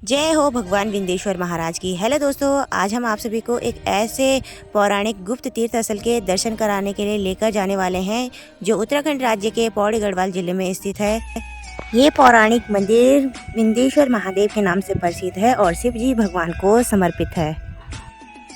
जय हो भगवान विंदेश्वर महाराज की। हेलो दोस्तों, आज हम आप सभी को एक ऐसे पौराणिक गुप्त तीर्थ स्थल के दर्शन कराने के लिए लेकर जाने वाले हैं जो उत्तराखंड राज्य के पौड़ी गढ़वाल जिले में स्थित है। ये पौराणिक मंदिर विंदेश्वर महादेव के नाम से प्रसिद्ध है और शिव जी भगवान को समर्पित है।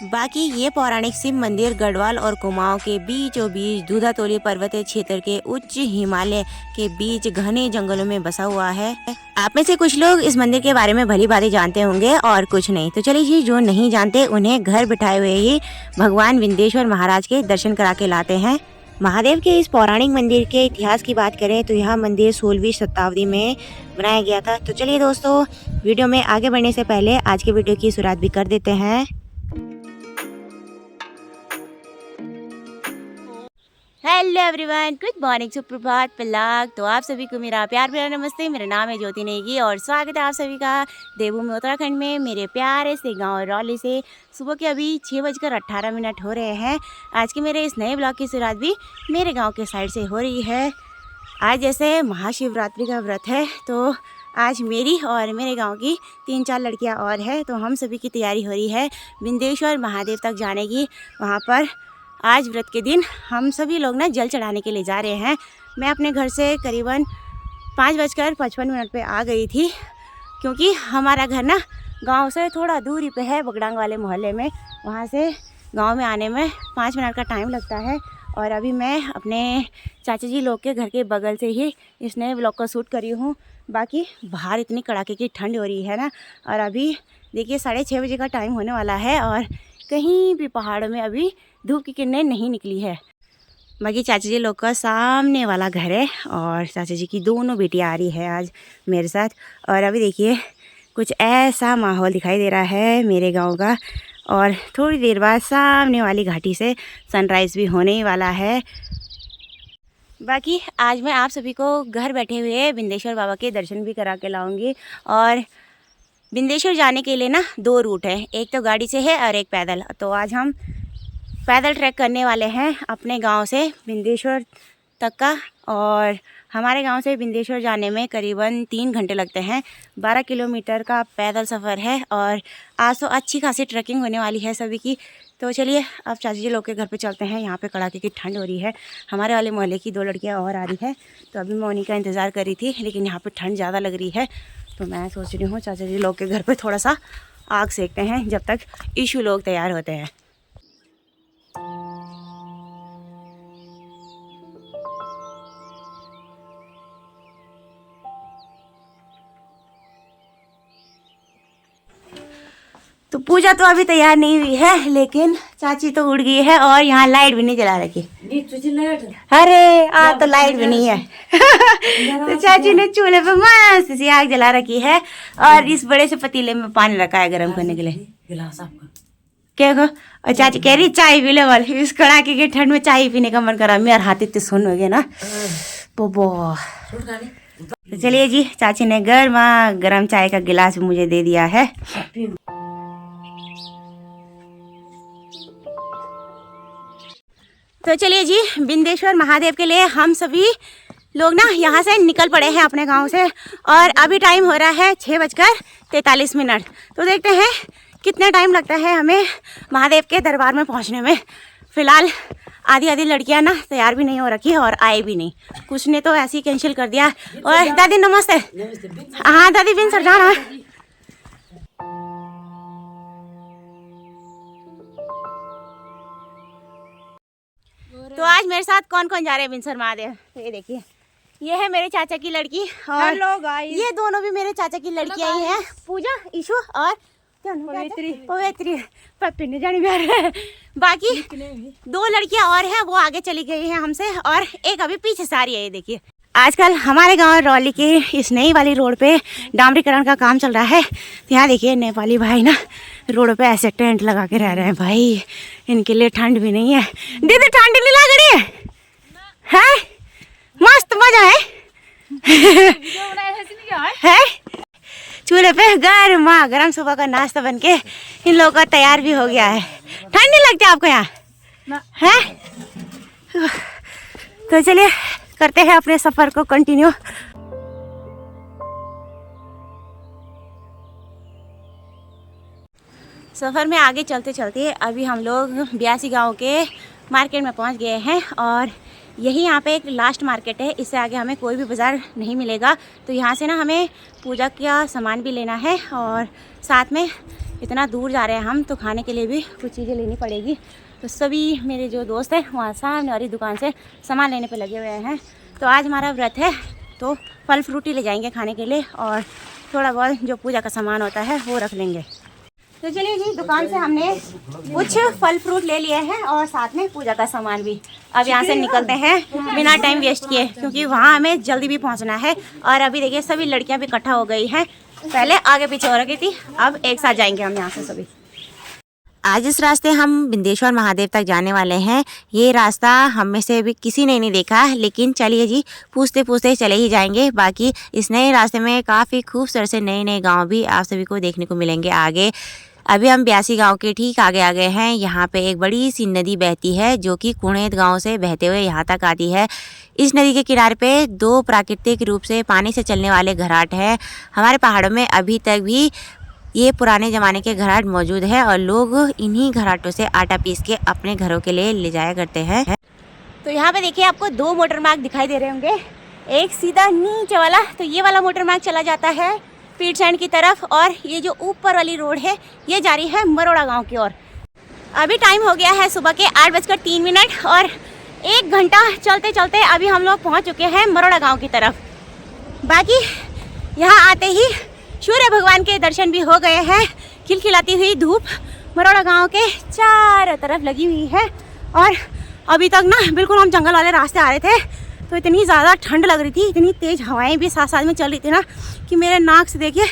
बाकी ये पौराणिक शिव मंदिर गढ़वाल और कुमाऊं के बीचों बीच दूधातोली पर्वतीय क्षेत्र के उच्च हिमालय के बीच घने जंगलों में बसा हुआ है। आप में से कुछ लोग इस मंदिर के बारे में भली भांति जानते होंगे और कुछ नहीं। तो चलिए जी, जो नहीं जानते उन्हें घर बिठाए हुए ही भगवान विंदेश्वर महाराज के दर्शन करा के लाते हैं। महादेव के इस पौराणिक मंदिर के इतिहास की बात करें तो यह मंदिर 16वीं शताब्दी में बनाया गया था। तो चलिए दोस्तों, वीडियो में आगे बढ़ने से पहले आज के वीडियो की शुरुआत भी कर देते हैं। हेलो एवरीवन, गुड मॉर्निंग, सुप्रभात, पलाग। तो आप सभी को मेरा प्यार प्यारा नमस्ते। मेरा नाम है ज्योति नेगी और स्वागत है आप सभी का देवभूमि उत्तराखंड में मेरे प्यारे से गांव रौली से। सुबह के अभी 6:18 हो रहे हैं। आज के मेरे इस नए ब्लॉग की शुरुआत भी मेरे गांव के साइड से हो रही है। आज जैसे महाशिवरात्रि का व्रत है तो आज मेरी और मेरे गांव की 3-4 लड़कियां और है, तो हम सभी की तैयारी हो रही है विंदेश्वर महादेव तक जाने की। वहाँ पर आज व्रत के दिन हम सभी लोग ना जल चढ़ाने के लिए जा रहे हैं। मैं अपने घर से करीबन 5:55 पे आ गई थी, क्योंकि हमारा घर ना गांव से थोड़ा दूरी पे है, बगडांग वाले मोहल्ले में। वहां से गांव में आने में 5 मिनट का टाइम लगता है। और अभी मैं अपने चाचा जी लोग के घर के बगल से ही इस नए व्लॉग को शूट करी हूँ। बाकी बाहर इतनी कड़ाके की ठंड हो रही है ना, और अभी देखिए 6:30 बजे का टाइम होने वाला है और कहीं भी पहाड़ों में अभी धूप की किरणें नहीं निकली है। बाकी चाचा जी लोग का सामने वाला घर है और चाचा जी की दोनों बेटियां आ रही है आज मेरे साथ। और अभी देखिए कुछ ऐसा माहौल दिखाई दे रहा है मेरे गांव का, और थोड़ी देर बाद सामने वाली घाटी से सनराइज़ भी होने ही वाला है। बाकी आज मैं आप सभी को घर बैठे हुए विंदेश्वर बाबा के दर्शन भी करा के लाऊंगी। और विंदेश्वर जाने के लिए ना 2 रूट है, एक तो गाड़ी से है और एक पैदल। तो आज हम पैदल ट्रैक करने वाले हैं अपने गांव से विंदेश्वर तक का। और हमारे गांव से विंदेश्वर जाने में करीबन 3 घंटे लगते हैं। 12 किलोमीटर का पैदल सफ़र है और आज तो अच्छी खासी ट्रैकिंग होने वाली है सभी की। तो चलिए अब चाची जी लोग के घर पे चलते हैं। यहाँ पे कड़ाके की ठंड हो रही है। हमारे वाले मोहल्ले की 2 लड़कियाँ और आ रही है, तो अभी मैं उन्हीं का इंतज़ार कर रही थी, लेकिन यहाँ पर ठंड ज़्यादा लग रही है। तो मैं सोच रही हूँ चाचा जी लोग के घर पे थोड़ा सा आग सेकते हैं जब तक ईशू लोग तैयार होते हैं। तो पूजा तो अभी तैयार नहीं हुई है, लेकिन चाची तो उड़ गई है और यहाँ लाइट भी नहीं जला रखी। अरे तो लाइट भी नहीं है। तो चाची ने चूल्हे पे मस्त सी आग जला रखी है और इस बड़े से पतीले में पानी रखा है गर्म करने के लिए। क्या को? और चाची कह रही चाय पी ले वाल। इस कड़ाके की ठंड में चाय पीने का मन करा। मेरा हाथ इतने सुन हो गया ना पोपो। तो चलिए जी, चाची ने गर्मा गर्म चाय का गिलास मुझे दे दिया है। तो चलिए जी, विंदेश्वर महादेव के लिए हम सभी लोग ना यहाँ से निकल पड़े हैं अपने गांव से। और अभी टाइम हो रहा है 6:43। तो देखते हैं कितना टाइम लगता है हमें महादेव के दरबार में पहुँचने में। फ़िलहाल आधी लड़कियाँ ना तैयार भी नहीं हो रखी और आए भी नहीं, कुछ ने तो ऐसे ही कैंसिल कर दिया। और दादी नमस्ते। हाँ दादी, बिन सर जाना। तो आज मेरे साथ कौन कौन जा रहे हैं विंसर महादेव? तो ये देखिए, ये है मेरे चाचा की लड़की और ये दोनों भी मेरे चाचा की लड़कियां ही हैं, पूजा, ईशु और पवित्री पप्पी ने जानी प्यार। बाकी 2 लड़कियां और हैं, वो आगे चली गई हैं हमसे और एक अभी पीछे से आ रही है। ये देखिए, आजकल हमारे गांव रौली की इस नई वाली रोड पे डामरीकरण का काम चल रहा है। तो यहाँ देखिए नेपाली भाई ना रोड पे ऐसे टेंट लगा के रह रहे हैं। भाई इनके लिए ठंड भी नहीं है। दीदी ठंड नहीं लग रही है? मस्त मजा है। है चूल्हे पे गर्मा गर्म सुबह का नाश्ता बनके इन लोगों का तैयार भी हो गया है। ठंड नहीं लगती आपको यहाँ? है तो चलिए करते हैं अपने सफर को कंटिन्यू। सफ़र में आगे चलते चलते अभी हम लोग ब्यासी गांव के मार्केट में पहुंच गए हैं और यही यहाँ पे एक लास्ट मार्केट है। इससे आगे हमें कोई भी बाज़ार नहीं मिलेगा। तो यहाँ से ना हमें पूजा का सामान भी लेना है और साथ में इतना दूर जा रहे हैं हम, तो खाने के लिए भी कुछ चीज़ें लेनी पड़ेगी। तो सभी मेरे जो दोस्त हैं वहाँ सामने वाली दुकान से सामान लेने पे लगे हुए हैं। तो आज हमारा व्रत है तो फल फ्रूट ही ले जाएंगे खाने के लिए और थोड़ा बहुत जो पूजा का सामान होता है वो रख लेंगे। तो चलिए जी, दुकान से हमने कुछ फल फ्रूट ले लिए हैं और साथ में पूजा का सामान भी। अब यहाँ से निकलते हैं बिना टाइम वेस्ट किए, क्योंकि वहाँ हमें जल्दी भी पहुँचना है। और अभी देखिए सभी लड़कियाँ भी इकट्ठा हो गई हैं, पहले आगे पीछे हो रखी थी, अब एक साथ जाएंगे हम यहाँ से सभी। आज इस रास्ते हम बिंदेश्वर महादेव तक जाने वाले हैं। ये रास्ता हम में से अभी किसी ने नहीं देखा, लेकिन चलिए जी पूछते पूछते चले ही जाएंगे। बाकी इस नए रास्ते में काफ़ी खूबसूरत से नए नए गांव भी आप सभी को देखने को मिलेंगे आगे। अभी हम ब्यासी गांव के ठीक आगे आ गए हैं। यहाँ पे एक बड़ी सी नदी बहती है जो कि कुणेत गांव से बहते हुए यहाँ तक आती है। इस नदी के किनारे पे दो प्राकृतिक रूप से पानी से चलने वाले घराट हैं। हमारे पहाड़ों में अभी तक भी ये पुराने ज़माने के घराट मौजूद है और लोग इन्हीं घराटों से आटा पीस के अपने घरों के लिए ले जाया करते हैं। तो यहाँ पे देखिए आपको दो मोटर मार्ग दिखाई दे रहे होंगे, एक सीधा नीचे वाला, तो ये वाला मोटर मार्ग चला जाता है पीरसैंड की तरफ, और ये जो ऊपर वाली रोड है ये जा रही है मरोड़ा गांव की ओर। अभी टाइम हो गया है सुबह के 8:03 और 1 घंटा चलते चलते अभी हम लोग पहुंच चुके हैं मरोड़ा गांव की तरफ। बाकी यहाँ आते ही सूर्य भगवान के दर्शन भी हो गए हैं। खिलखिलाती हुई धूप मरोड़ा गांव के चारों तरफ लगी हुई है और अभी तक ना बिल्कुल हम जंगल वाले रास्ते आ रहे थे तो इतनी ज़्यादा ठंड लग रही थी, इतनी तेज़ हवाएं भी साथ साथ में चल रही थी ना कि मेरे नाक से देखिए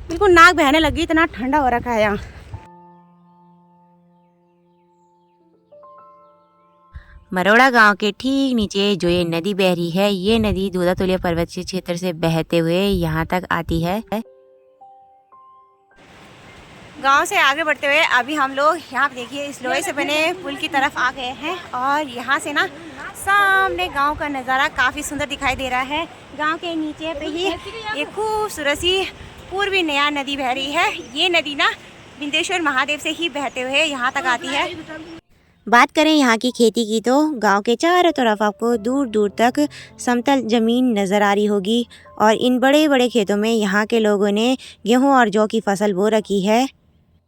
बिल्कुल नाक बहने लगी, इतना ठंडा हो रखा है यहाँ। मरोड़ा गांव के ठीक नीचे जो ये नदी बह रही है, ये नदी दूधातुलिया पर्वतीय क्षेत्र से बहते हुए यहाँ तक आती है। गांव से आगे बढ़ते हुए अभी हम लोग यहाँ पे देखिए इस लोहे से बने पुल की तरफ आ गए हैं और यहाँ से ना सामने गांव का नज़ारा काफ़ी सुंदर दिखाई दे रहा है। गांव के नीचे पे ही एक खूबसूरत सी पूर्वी नया नदी बह रही है। ये नदी ना बिंदेश्वर महादेव से ही बहते हुए यहाँ तक आती है। बात करें यहाँ की खेती की तो गांव के चारों तरफ आपको दूर दूर तक समतल ज़मीन नज़र आ रही होगी और इन बड़े बड़े खेतों में यहाँ के लोगों ने गेहूँ और जौ की फसल बो रखी है।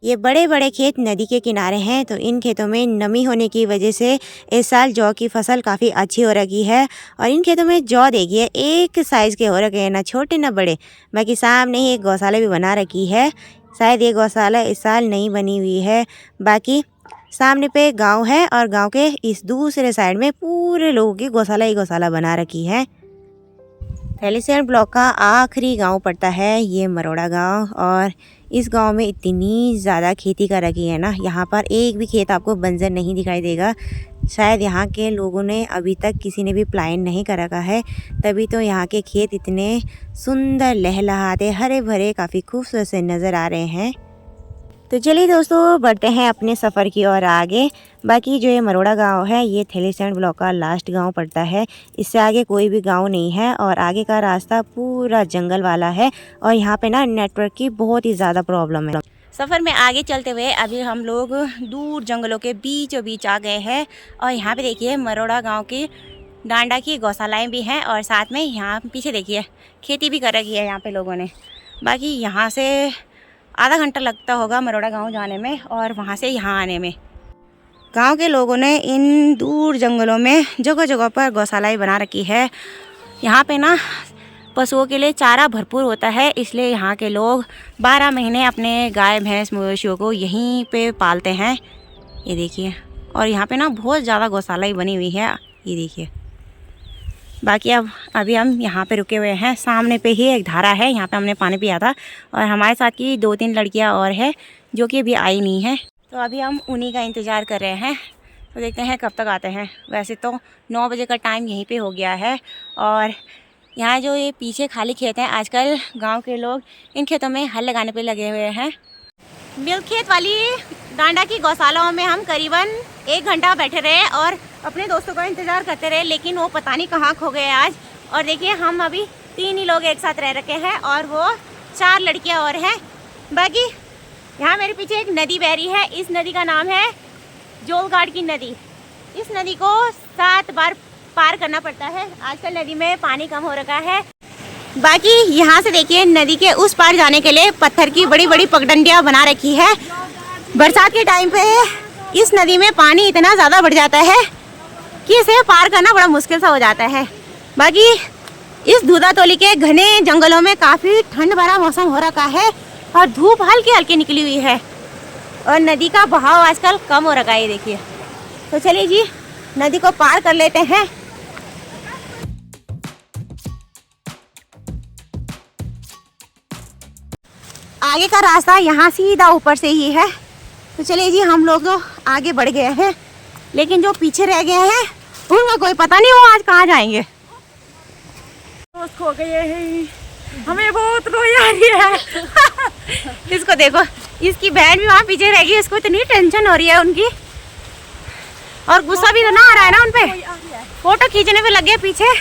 ये बड़े बड़े खेत नदी के किनारे हैं तो इन खेतों में नमी होने की वजह से इस साल जौ की फसल काफ़ी अच्छी हो रखी है। और इन खेतों में जौ देखिए एक साइज़ के हो रखे हैं, ना छोटे ना बड़े। बाकी सामने ही एक गौशाला भी बना रखी है, शायद ये गौशाला इस साल नहीं बनी हुई है। बाकी सामने पे गांव है और गांव के इस दूसरे साइड में पूरे लोगों की गौशाला ही गौशाला बना रखी है। थैलीसैंड ब्लॉक का आखिरी गांव पड़ता है ये मरोड़ा गांव और इस गांव में इतनी ज़्यादा खेती कर रखी है ना, यहाँ पर एक भी खेत आपको बंजर नहीं दिखाई देगा। शायद यहाँ के लोगों ने अभी तक किसी ने भी प्लान नहीं कर रखा है, तभी तो यहाँ के खेत इतने सुंदर लहलहाते हरे भरे काफ़ी खूबसूरत से नज़र आ रहे हैं। तो चलिए दोस्तों बढ़ते हैं अपने सफ़र की ओर आगे। बाकी जो ये मरोड़ा गांव है ये थैलीसैंड ब्लॉक का लास्ट गांव पड़ता है, इससे आगे कोई भी गांव नहीं है और आगे का रास्ता पूरा जंगल वाला है और यहाँ पे ना नेटवर्क की बहुत ही ज़्यादा प्रॉब्लम है। सफ़र में आगे चलते हुए अभी हम लोग दूर जंगलों के बीचों बीच आ गए हैं और यहाँ पे देखिए मरोड़ा गाँव की डांडा की गौशालाएँ भी हैं और साथ में यहाँ पीछे देखिए खेती भी कर रखी है यहाँ पर लोगों ने। बाकी यहाँ से आधा घंटा लगता होगा मरोड़ा गांव जाने में और वहाँ से यहाँ आने में। गांव के लोगों ने इन दूर जंगलों में जगह जगह पर गौशालाएँ बना रखी है। यहाँ पे ना पशुओं के लिए चारा भरपूर होता है, इसलिए यहाँ के लोग 12 महीने अपने गाय भैंस मवेशियों को यहीं पे पालते हैं। ये देखिए, और यहाँ पे ना बहुत ज़्यादा गौशाला बनी हुई है, ये देखिए। बाकी अब अभी हम यहाँ पे रुके हुए हैं, सामने पे ही एक धारा है, यहाँ पे हमने पानी पिया था और हमारे साथ की 2-3 लड़कियाँ और है जो कि अभी आई नहीं है, तो अभी हम उन्हीं का इंतज़ार कर रहे हैं। तो देखते हैं कब तक आते हैं। वैसे तो 9 बजे का टाइम यहीं पे हो गया है और यहाँ जो ये पीछे खाली खेत हैं, आजकल गाँव के लोग इन खेतों में हल लगाने पर लगे हुए हैं। मिल्क खेत वाली डांडा की गौशालाओं में हम करीबन 1 घंटा बैठे रहे और अपने दोस्तों का इंतज़ार करते रहे, लेकिन वो पता नहीं कहाँ खो गए आज। और देखिए हम अभी 3 ही लोग एक साथ रह रखे हैं और वो 4 लड़कियां और हैं। बाकी यहाँ मेरे पीछे एक नदी बह रही है। इस नदी का नाम है जोलघाट की नदी। इस नदी को 7 बार पार करना पड़ता है। आजकल नदी में पानी कम हो रखा है। बाकी यहाँ से देखिए नदी के उस पार जाने के लिए पत्थर की बड़ी बड़ी पगडंडियाँ बना रखी है। बरसात के टाइम पे इस नदी में पानी इतना ज़्यादा बढ़ जाता है कि इसे पार करना बड़ा मुश्किल सा हो जाता है। बाकी इस दूधातोली के घने जंगलों में काफ़ी ठंड भरा मौसम हो रखा है और धूप हल्की हल्की निकली हुई है और नदी का बहाव आजकल कम हो रखा है। देखिए, तो चलिए जी नदी को पार कर लेते हैं। आगे का रास्ता यहाँ सीधा ऊपर से ही है। तो चलिए जी हम लोग तो आगे बढ़ गए हैं, लेकिन जो पीछे रह गए हैं उनका कोई पता नहीं वो आज कहाँ जाएंगे। खो गए हैं, हमें बहुत रोई आ रही है। इसको देखो, इसकी बहन भी वहाँ पीछे रह गई। इसको इतनी टेंशन हो रही है उनकी और गुस्सा भी तो ना आ रहा है ना उनपे। फोटो खींचने पे लग गए पीछे।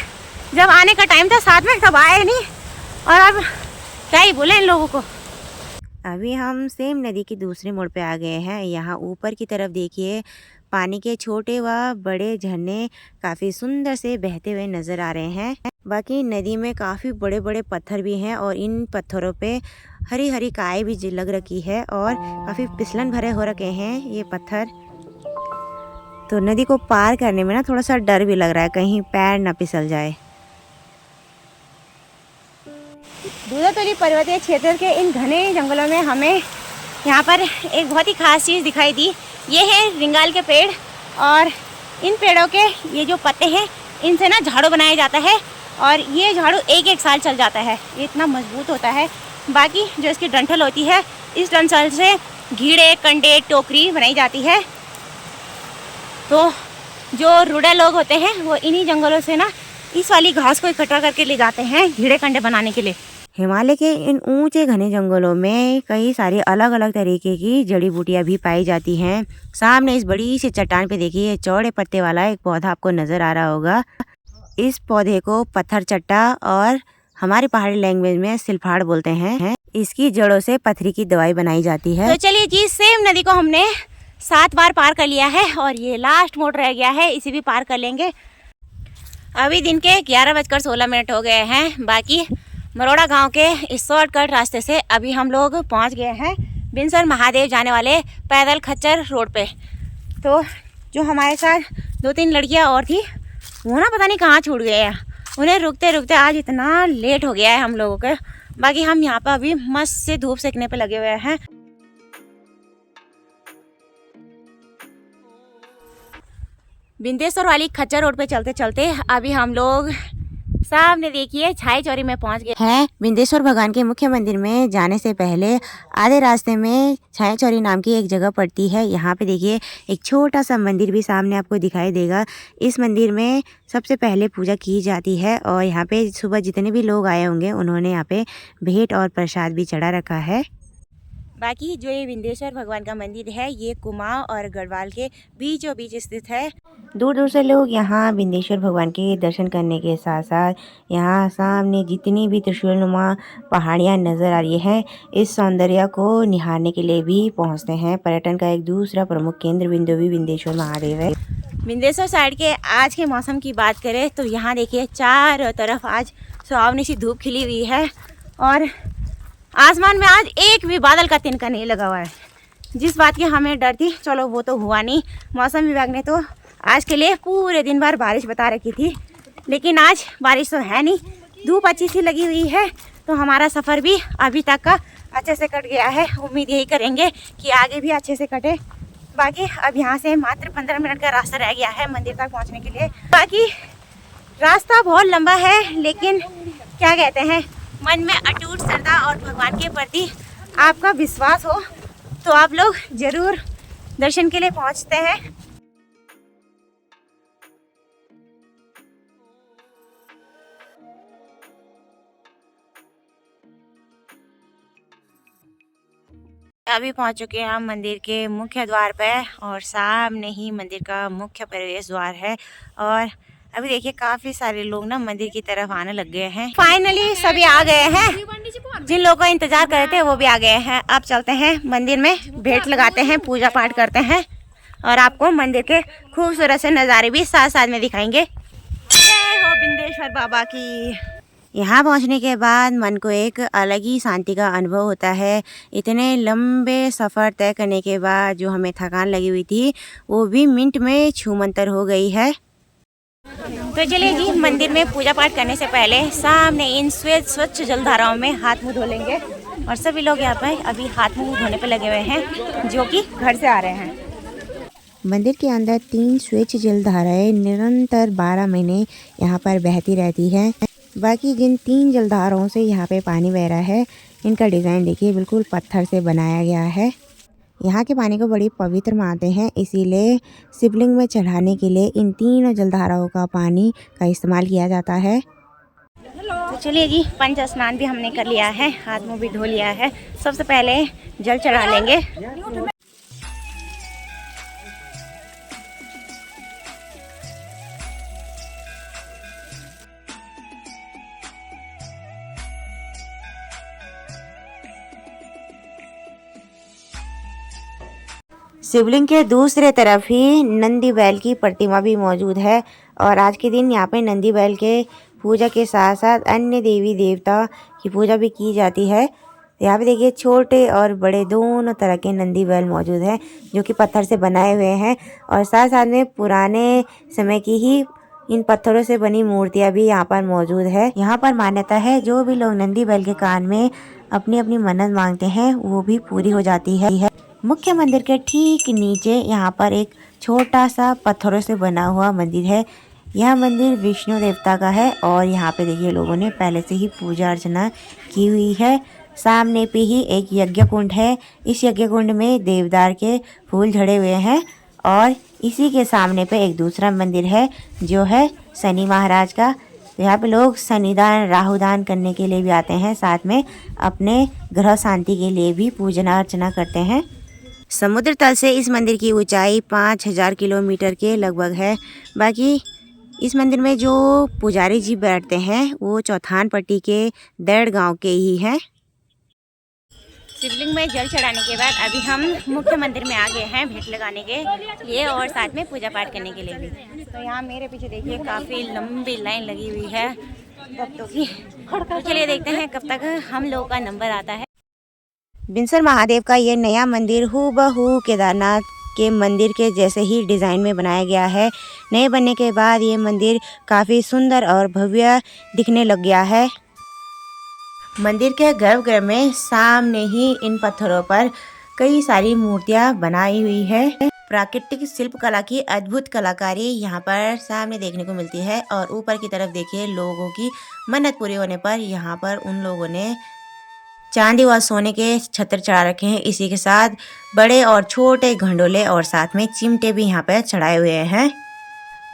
जब आने का टाइम था साथ में सब आए नहीं और अब क्या ही बोले इन लोगों को। अभी हम सेम नदी के दूसरे मोड़ पे आ गए हैं। यहाँ ऊपर की तरफ देखिए पानी के छोटे व बड़े झरने काफ़ी सुंदर से बहते हुए नज़र आ रहे हैं। बाकी नदी में काफ़ी बड़े बड़े पत्थर भी हैं और इन पत्थरों पे हरी हरी काई भी लग रखी है और काफ़ी फिसलन भरे हो रखे हैं ये पत्थर। तो नदी को पार करने में ना थोड़ा सा डर भी लग रहा है, कहीं पैर ना फिसल जाए। दूधातोली पर्वतीय क्षेत्र के इन घने जंगलों में हमें यहाँ पर एक बहुत ही खास चीज़ दिखाई दी। ये है रिंगाल के पेड़ और इन पेड़ों के ये जो पत्ते हैं इनसे ना झाड़ू बनाया जाता है और ये झाड़ू एक एक साल चल जाता है। ये इतना मजबूत होता है। बाकी जो इसकी डंठल होती है, इस डंठल से घीड़े, कंडे, टोकरी बनाई जाती है। तो जो रूढ़े लोग होते हैं वो इन्हीं जंगलों से ना इस वाली घास को इकट्ठा करके ले जाते हैं घीड़े कंडे बनाने के लिए। हिमालय के इन ऊंचे घने जंगलों में कई सारी अलग अलग तरीके की जड़ी बूटियां भी पाई जाती हैं। सामने इस बड़ी सी चट्टान पे देखिए चौड़े पत्ते वाला एक पौधा आपको नज़र आ रहा होगा। इस पौधे को पत्थर चट्टा और हमारी पहाड़ी लैंग्वेज में सिलफाड़ बोलते हैं। इसकी जड़ों से पथरी की दवाई बनाई जाती है। तो चलिए जी, सेम नदी को हमने 7 बार पार कर लिया है और ये लास्ट मोड़ रह गया है, इसे भी पार कर लेंगे। अभी दिन के 11:16 हो गए हैं। बाकी मरोड़ा गांव के इस शॉर्टकट रास्ते से अभी हम लोग पहुंच गए हैं बिनसर महादेव जाने वाले पैदल खच्चर रोड पे। तो जो हमारे साथ 2-3 लड़कियां और थी वो ना पता नहीं कहाँ छूट गए हैं। उन्हें रुकते रुकते आज इतना लेट हो गया है हम लोगों के। बाकी हम यहाँ पर अभी मस्त से धूप सेकने पे लगे हुए हैं। बिंदेश्वर वाली खच्चर रोड पे चलते चलते अभी हम लोग सामने देखिए छाई चौरी में पहुंच गए हैं। बिंदेश्वर भगवान के मुख्य मंदिर में जाने से पहले आधे रास्ते में छाई चौरी नाम की एक जगह पड़ती है। यहाँ पे देखिए एक छोटा सा मंदिर भी सामने आपको दिखाई देगा। इस मंदिर में सबसे पहले पूजा की जाती है और यहाँ पे सुबह जितने भी लोग आए होंगे उन्होंने यहाँ पे भेंट और प्रसाद भी चढ़ा रखा है। बाकी जो ये विंध्येश्वर भगवान का मंदिर है ये कुमाऊं और गढ़वाल के बीचों बीच स्थित है। दूर दूर से लोग यहाँ विंध्येश्वर भगवान के दर्शन करने के साथ साथ यहाँ सामने जितनी भी त्रिशूलनुमा पहाड़ियाँ नज़र आ रही हैं इस सौंदर्य को निहारने के लिए भी पहुँचते हैं। पर्यटन का एक दूसरा प्रमुख केंद्र बिंदु भी विंध्येश्वर महादेव है। विंध्येश्वर साइड के आज के मौसम की बात करें तो यहाँ देखिए चारों तरफ आज सुहावनी सी धूप खिली हुई है और आसमान में आज एक भी बादल का तिनका नहीं लगा हुआ है। जिस बात की हमें डर थी चलो वो तो हुआ नहीं। मौसम विभाग ने तो आज के लिए पूरे दिन भर बारिश बता रखी थी, लेकिन आज बारिश तो है नहीं। धूप अच्छी सी लगी हुई है तो हमारा सफ़र भी अभी तक का अच्छे से कट गया है। उम्मीद यही करेंगे कि आगे भी अच्छे से कटे। बाकी अब यहाँ से मात्र 15 मिनट का रास्ता रह गया है मंदिर तक पहुँचने के लिए। बाकी रास्ता बहुत लंबा है, लेकिन क्या कहते हैं मन में अटूट श्रद्धा और भगवान के प्रति आपका विश्वास हो तो आप लोग ज़रूर दर्शन के लिए पहुँचते हैं। अभी पहुंच चुके हैं हम मंदिर के मुख्य द्वार पे और सामने ही मंदिर का मुख्य प्रवेश द्वार है और अभी देखिए काफी सारे लोग ना मंदिर की तरफ आने लग गए हैं। फाइनली सभी आ गए हैं। जिन लोगों का इंतजार कर रहे थे वो भी आ गए हैं। अब चलते हैं मंदिर में, भेंट लगाते हैं, पूजा पाठ करते हैं और आपको मंदिर के खूबसूरत से नज़ारे भी साथ साथ में दिखाएंगे। जय हो बिंदेश्वर बाबा की। यहाँ पहुँचने के बाद मन को एक अलग ही शांति का अनुभव होता है। इतने लंबे सफ़र तय करने के बाद जो हमें थकान लगी हुई थी वो भी मिनट में छूमंतर हो गई है। तो चलिए जी, मंदिर में पूजा पाठ करने से पहले सामने इन स्वच्छ जलधाराओं में हाथ मुँह धो लेंगे। और सभी लोग यहाँ पर अभी हाथ मुँह धोने पे लगे हुए हैं जो कि घर से आ रहे हैं। मंदिर के अंदर 3 स्वच्छ जलधाराएं निरंतर 12 महीने यहाँ पर बहती रहती हैं। बाकी जिन 3 जलधाराओं से यहाँ पे पानी बह रहा है, इनका डिज़ाइन देखिए बिल्कुल पत्थर से बनाया गया है। यहाँ के पानी को बड़ी पवित्र मानते हैं, इसीलिए शिवलिंग में चढ़ाने के लिए इन 3 जलधाराओं का पानी का इस्तेमाल किया जाता है। तो चलिए जी, पंच स्नान भी हमने कर लिया है, हाथ मुँह भी धो लिया है। सबसे पहले जल चढ़ा लेंगे। शिवलिंग के दूसरे तरफ ही नंदी बैल की प्रतिमा भी मौजूद है और आज के दिन यहाँ पे नंदी बैल के पूजा के साथ साथ अन्य देवी देवता की पूजा भी की जाती है। यहाँ पे देखिए छोटे और बड़े दोनों तरह के नंदी बैल मौजूद हैं जो कि पत्थर से बनाए हुए हैं और साथ साथ में पुराने समय की ही इन पत्थरों से बनी मूर्तियाँ भी यहाँ पर मौजूद है। यहाँ पर मान्यता है जो भी लोग नंदी बैल के कान में अपनी अपनी मन्नत मांगते हैं वो भी पूरी हो जाती है। मुख्य मंदिर के ठीक नीचे यहाँ पर एक छोटा सा पत्थरों से बना हुआ मंदिर है। यह मंदिर विष्णु देवता का है और यहाँ पे देखिए लोगों ने पहले से ही पूजा अर्चना की हुई है। सामने पे ही एक यज्ञ कुंड है। इस यज्ञ कुंड में देवदार के फूल झड़े हुए हैं और इसी के सामने पे एक दूसरा मंदिर है जो है शनि महाराज का। यहाँ पे लोग शनिदान राहुदान करने के लिए भी आते हैं, साथ में अपने ग्रह शांति के लिए भी पूजना अर्चना करते हैं। समुद्र तल से इस मंदिर की ऊंचाई 5000 किलोमीटर के लगभग है। बाकी इस मंदिर में जो पुजारी जी बैठते हैं वो चौथान पट्टी के देड़ गांव के ही हैं। शिवलिंग में जल चढ़ाने के बाद अभी हम मुख्य मंदिर में आ गए हैं भेंट लगाने के लिए और साथ में पूजा पाठ करने के लिए भी। तो यहाँ मेरे पीछे देखिए काफ़ी लंबी लाइन लगी हुई है भक्तों की। तो चलिए देखते हैं कब तक हम लोगों का नंबर आता है। बिनसर महादेव का ये नया मंदिर हूबहू केदारनाथ के मंदिर के जैसे ही डिज़ाइन में बनाया गया है। नए बनने के बाद ये मंदिर काफ़ी सुंदर और भव्य दिखने लग गया है। मंदिर के गर्भगृह में सामने ही इन पत्थरों पर कई सारी मूर्तियां बनाई हुई है। प्राकृतिक शिल्पकला की अद्भुत कलाकारी यहाँ पर सामने देखने को मिलती है और ऊपर की तरफ देखिए लोगों की मन्नत पूरी होने पर यहाँ पर उन लोगों ने चांदी व सोने के छत्र चढ़ा रखे हैं। इसी के साथ बड़े और छोटे घंडोले और साथ में चिमटे भी यहाँ पर चढ़ाए हुए हैं।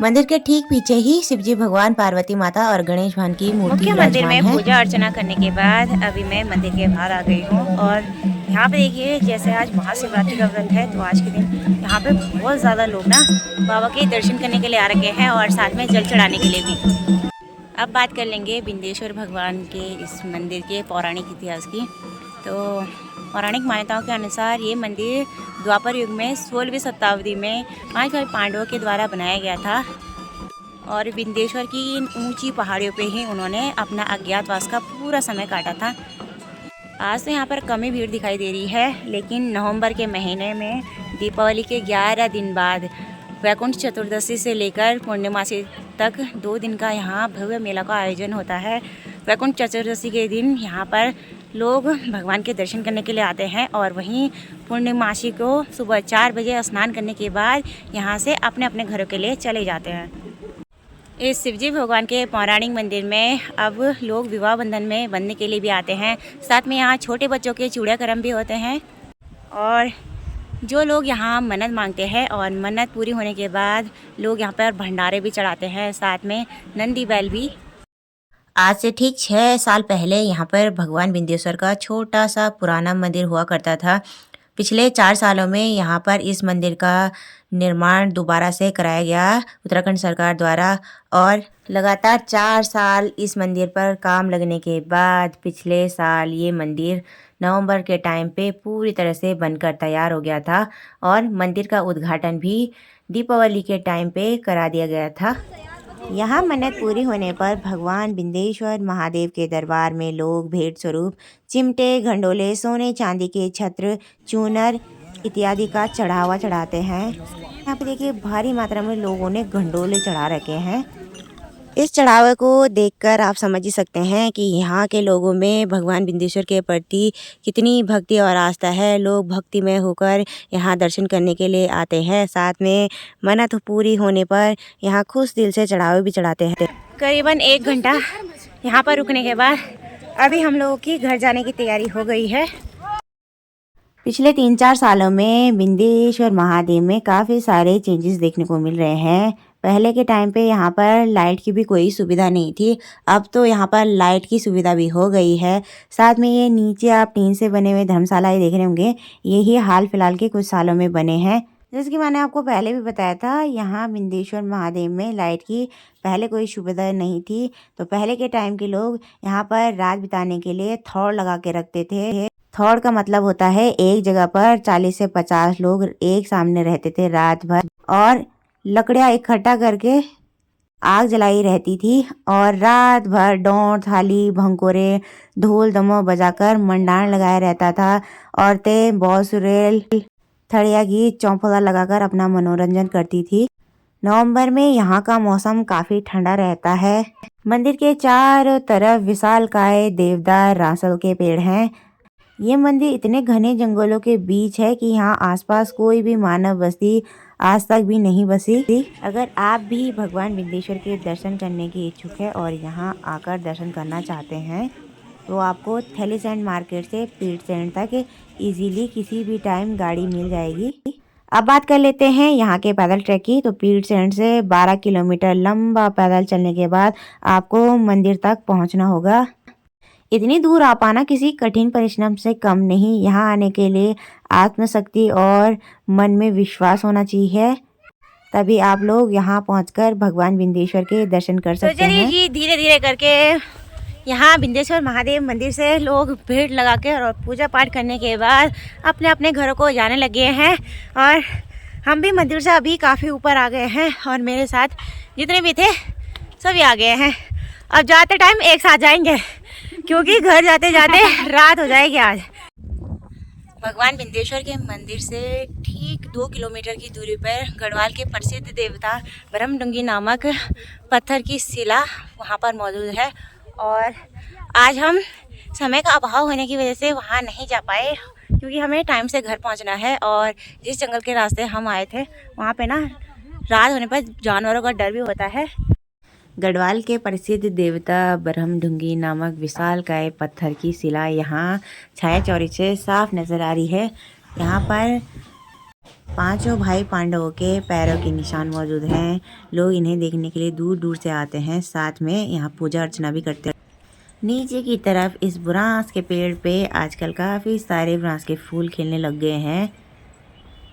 मंदिर के ठीक पीछे ही शिवजी भगवान, पार्वती माता और गणेश भगवान की मूर्ति मंदिर में पूजा अर्चना करने के बाद अभी मैं मंदिर के बाहर आ गई हूँ और यहाँ पे देखिए जैसे आज महाशिवरात्रि का व्रत है तो आज के दिन यहाँ पे बहुत ज़्यादा लोग ना बाबा के दर्शन करने के लिए आ रखे हैं और साथ में जल चढ़ाने के लिए भी। अब बात कर लेंगे बिंदेश्वर भगवान के इस मंदिर के पौराणिक इतिहास की। तो पौराणिक मान्यताओं के अनुसार ये मंदिर द्वापर युग में 16वीं शताब्दी में 5 भाई पांडवों के द्वारा बनाया गया था और विंध्येश्वर की इन ऊंची पहाड़ियों पे ही उन्होंने अपना अज्ञातवास का पूरा समय काटा था। आज तो यहाँ पर कम ही भीड़ दिखाई दे रही है, लेकिन नवंबर के महीने में दीपावली के 11 दिन बाद वैकुंठ चतुर्दशी से लेकर पूर्णिमासी तक 2 दिन का यहाँ भव्य मेला का आयोजन होता है। वैकुंठ चतुर्दशी के दिन यहाँ पर लोग भगवान के दर्शन करने के लिए आते हैं और वहीं पूर्णिमासी को सुबह 4 बजे स्नान करने के बाद यहाँ से अपने अपने घरों के लिए चले जाते हैं। इस शिवजी भगवान के पौराणिक मंदिर में अब लोग विवाह बंधन में बंधने के लिए भी आते हैं। साथ में यहाँ छोटे बच्चों के चूड़ाक्रम भी होते हैं और जो लोग यहाँ मन्नत मांगते हैं और मन्नत पूरी होने के बाद लोग यहाँ पर भंडारे भी चढ़ाते हैं, साथ में नंदी बैल भी। आज से ठीक 6 साल पहले यहाँ पर भगवान विंध्येश्वर का छोटा सा पुराना मंदिर हुआ करता था। पिछले 4 सालों में यहाँ पर इस मंदिर का निर्माण दोबारा से कराया गया उत्तराखंड सरकार द्वारा और लगातार 4 साल इस मंदिर पर काम लगने के बाद पिछले साल ये मंदिर नवंबर के टाइम पे पूरी तरह से बनकर तैयार हो गया था और मंदिर का उद्घाटन भी दीपावली के टाइम पे करा दिया गया था। यहाँ मन्नत पूरी होने पर भगवान बिंदेश्वर महादेव के दरबार में लोग भेंट स्वरूप चिमटे, घंडोले, सोने चांदी के छत्र, चूनर इत्यादि का चढ़ावा चढ़ाते हैं। यहाँ पे देखिए भारी मात्रा में लोगों ने घंडोले चढ़ा रखे हैं। इस चढ़ावे को देखकर आप समझ ही सकते हैं कि यहाँ के लोगों में भगवान बिंदेश्वर के प्रति कितनी भक्ति और आस्था है। लोग भक्तिमय होकर यहाँ दर्शन करने के लिए आते हैं। साथ में मन्नत पूरी होने पर यहाँ खुश दिल से चढ़ावे भी चढ़ाते हैं। करीबन 1 घंटा यहाँ पर रुकने के बाद अभी हम लोगों की घर जाने की तैयारी हो गई है। पिछले 3-4 सालों में बिंदेश्वर महादेव में काफ़ी सारे चेंजेस देखने को मिल रहे हैं। पहले के टाइम पे यहाँ पर लाइट की भी कोई सुविधा नहीं थी, अब तो यहाँ पर लाइट की सुविधा भी हो गई है। साथ में ये नीचे आप टीन से बने हुए धर्मशाला ही देख रहे होंगे, यही हाल फिलहाल के कुछ सालों में बने हैं। जैसे कि मैंने आपको पहले भी बताया था, यहाँ बिंदेश्वर महादेव में लाइट की पहले कोई सुविधा नहीं थी, तो पहले के टाइम के लोग यहाँ पर रात बिताने के लिए थौड़ लगा के रखते थे। थौड़ का मतलब होता है एक जगह पर 40 से 50 लोग एक सामने रहते थे रात भर और लकड़ियाँ इकट्ठा करके आग जलाई रहती थी और रात भर डोंट, थाली, भंकोरे, ढोल दमो बजाकर मंडान लगाया रहता था। औरतें बांसुरी, थड़िया गीत, चौफला लगाकर अपना मनोरंजन करती थी। नवंबर में यहाँ का मौसम काफ़ी ठंडा रहता है। मंदिर के चारों तरफ विशालकाय देवदार रासल के पेड़ हैं। ये मंदिर इतने घने जंगलों के बीच है कि यहाँ आसपास कोई भी मानव बस्ती आज तक भी नहीं बसी। अगर आप भी भगवान बिंदेश्वर के दर्शन करने की इच्छुक है और यहाँ आकर दर्शन करना चाहते हैं तो आपको थैलीसैंड मार्केट से पीरसैंड तक इजीली किसी भी टाइम गाड़ी मिल जाएगी। अब बात कर लेते हैं यहाँ के पैदल ट्रैक की। तो पीरसैंड से 12 किलोमीटर लंबा पैदल चलने के बाद आपको मंदिर तक पहुँचना होगा। इतनी दूर आ पाना किसी कठिन परिश्रम से कम नहीं। यहाँ आने के लिए आत्मशक्ति और मन में विश्वास होना चाहिए, तभी आप लोग यहाँ पहुँचकर भगवान बिंदेश्वर के दर्शन कर सकते हैं। जी धीरे धीरे करके यहाँ बिंदेश्वर महादेव मंदिर से लोग भीड़ लगा के और पूजा पाठ करने के बाद अपने अपने घरों को जाने लगे हैं और हम भी मंदिर से अभी काफ़ी ऊपर आ गए हैं और मेरे साथ जितने भी थे सभी आ गए हैं। अब जाते टाइम एक साथ जाएंगे क्योंकि घर जाते जाते रात हो जाएगी आज। भगवान बिंदेश्वर के मंदिर से ठीक 2 किलोमीटर की दूरी पर गढ़वाल के प्रसिद्ध देवता ब्रह्मडुंगी नामक पत्थर की शिला वहाँ पर मौजूद है और आज हम समय का अभाव होने की वजह से वहाँ नहीं जा पाए क्योंकि हमें टाइम से घर पहुँचना है और जिस जंगल के रास्ते हम आए थे वहाँ पे ना रात होने पर जानवरों का डर भी होता है। गढ़वाल के प्रसिद्ध देवता ब्रह्मडुंगी नामक विशालकाय पत्थर की शिला यहाँ छाया चौरी से साफ नजर आ रही है। यहाँ पर 5 भाई पांडवों के पैरों के निशान मौजूद हैं। लोग इन्हें देखने के लिए दूर दूर से आते हैं, साथ में यहाँ पूजा अर्चना भी करते हैं। नीचे की तरफ इस बुरांस के पेड़ पे आजकल काफ़ी सारे बुरांस के फूल खिलने लग गए हैं।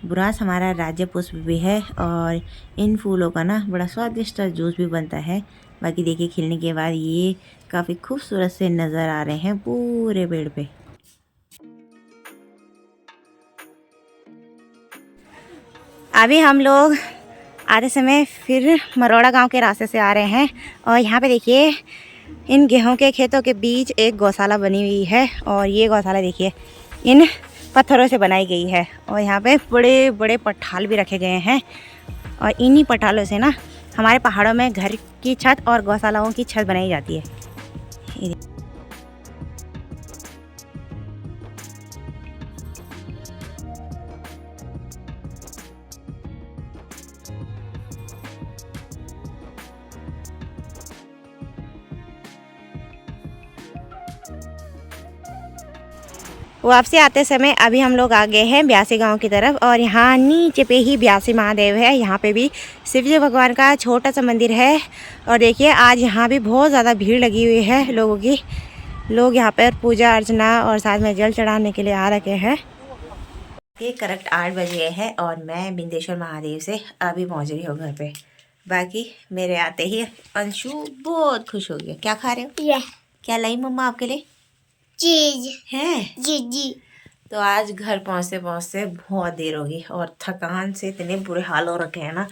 बुरांस हमारा राज्य पुष्प भी है और इन फूलों का ना बड़ा स्वादिष्ट जूस भी बनता है। बाकी देखिए खिलने के बाद ये काफ़ी खूबसूरत से नज़र आ रहे हैं पूरे पेड़ पे। अभी हम लोग आधे समय फिर मरोड़ा गांव के रास्ते से आ रहे हैं और यहाँ पे देखिए इन गेहूं के खेतों के बीच एक गौशाला बनी हुई है और ये गौशाला देखिए इन पत्थरों से बनाई गई है और यहाँ पे बड़े बड़े पठाल भी रखे गए हैं और इन्हीं पठालों से ना हमारे पहाड़ों में घर की छत और गौशालाओं की छत बनाई जाती है। वापसी आते समय अभी हम लोग आ गए हैं ब्यासी गांव की तरफ और यहाँ नीचे पे ही ब्यासी महादेव है। यहाँ पे भी शिवजी भगवान का छोटा सा मंदिर है और देखिए आज यहाँ भी बहुत ज़्यादा भीड़ लगी हुई है लोगों की। लोग यहाँ पर पूजा अर्चना और साथ में जल चढ़ाने के लिए आ रखे हैं। ये करेक्ट 8 बजे है और मैं बिंदेश्वर महादेव से अभी पहुंच रही हूँ घर पे। बाकी मेरे आते ही अंशु बहुत खुश हो गया। क्या खा रहे हो? ये क्या लाई मम्मा आपके लिए? चीज है जी जी। तो आज घर पहुंचते पहुंचते बहुत देर होगी और थकान से इतने बुरे हाल हो रखे हैं ना,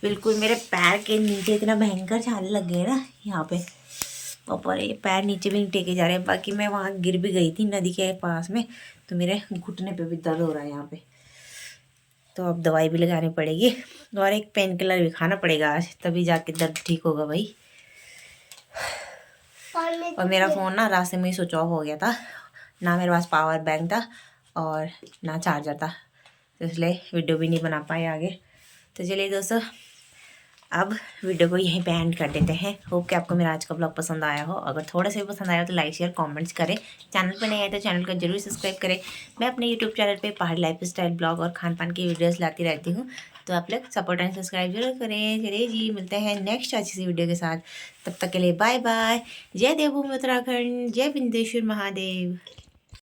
बिल्कुल मेरे पैर के नीचे इतना भयंकर छाले लग गए ना यहाँ पे ऊपर, ये पैर नीचे भी नहीं टेके जा रहे हैं। बाकी मैं वहाँ गिर भी गई थी नदी के पास में, तो मेरे घुटने पे भी दर्द हो रहा है यहाँ पे। तो अब दवाई भी लगानी पड़ेगी और एक पेन किलर भी खाना पड़ेगा आज, तभी जाके दर्द ठीक होगा भाई। और मेरा फ़ोन ना रास्ते में ही स्विच ऑफ हो गया था, ना मेरे पास पावर बैंक था और ना चार्जर था, तो इसलिए वीडियो भी नहीं बना पाए आगे। तो चलिए दोस्तों, अब वीडियो को यहीं पे एंड कर देते हैं। होप कि आपको मेरा आज का ब्लॉग पसंद आया हो। अगर थोड़ा सा भी पसंद आया हो तो लाइक शेयर कमेंट्स करें। चैनल पर नहीं आए तो चैनल को जरूर सब्सक्राइब करें। मैं अपने यूट्यूब चैनल पे पहाड़ी लाइफ स्टाइल ब्लॉग और खान पान की वीडियोस लाती रहती हूँ, तो आप लोग सपोर्ट एंड सब्सक्राइब जरूर करें। चलिए जी, मिलते हैं नेक्स्ट अच्छी सी वीडियो के साथ। तब तक के लिए बाय बाय। जय देवभूमि उत्तराखंड, जय बिंदेश्वर महादेव।